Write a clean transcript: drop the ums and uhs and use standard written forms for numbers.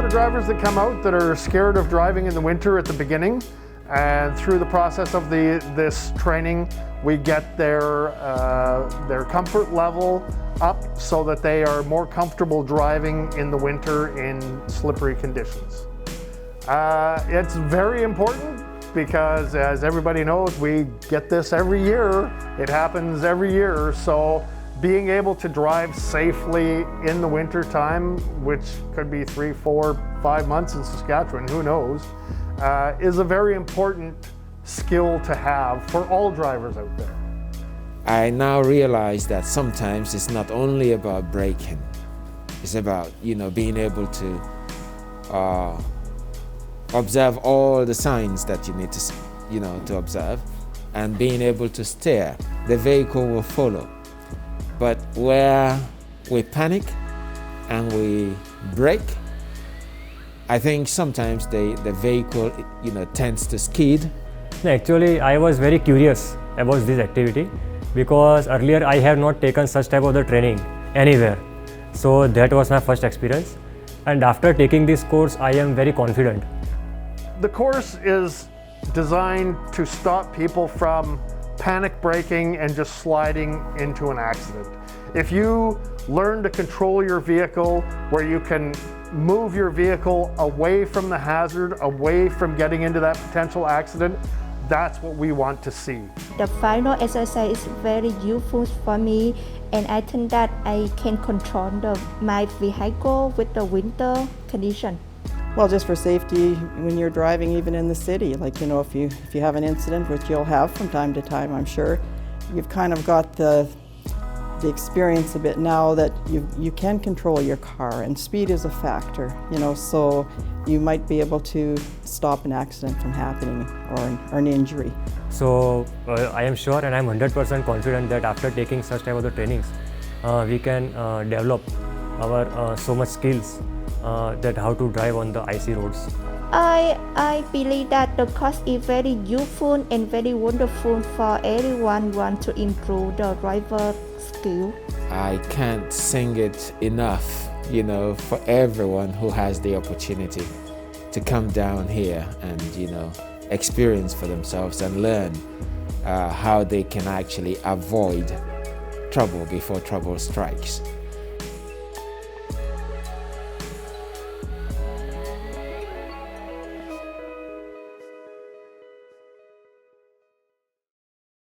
lot of drivers that come out that are scared of driving in the winter at the beginning, and through the process of this training, we get their comfort level up so that they are more comfortable driving in the winter in slippery conditions. It's very important because, as everybody knows, we get this every year. It happens every year. So being able to drive safely in the winter time, which could be 3, 4, 5 months in Saskatchewan, who knows, is a very important skill to have for all drivers out there. I now realize that sometimes it's not only about braking. It's about, being able to observe all the signs that you need to observe, and being able to steer. The vehicle will follow. But where we panic and we brake, I think sometimes the vehicle, tends to skid. Actually, I was very curious about this activity because earlier I have not taken such type of the training anywhere. So that was my first experience. And after taking this course, I am very confident. The course is designed to stop people from panic braking and just sliding into an accident. If you learn to control your vehicle where you can move your vehicle away from the hazard, away from getting into that potential accident, that's what we want to see. The final exercise is very useful for me, and I think that I can control my vehicle with the winter condition. Well, just for safety when you're driving, even in the city, if you have an incident, which you'll have from time to time, I'm sure, you've kind of got the experience a bit now that you can control your car, and speed is a factor, so you might be able to stop an accident from happening or an injury. So I am sure and I'm 100% confident that after taking such type of the trainings, we can develop our so much skills that how to drive on the icy roads. I believe that the course is very useful and very wonderful for everyone who wants to improve the driver skill. I can't sing it enough, for everyone who has the opportunity to come down here and, experience for themselves and learn how they can actually avoid trouble before trouble strikes.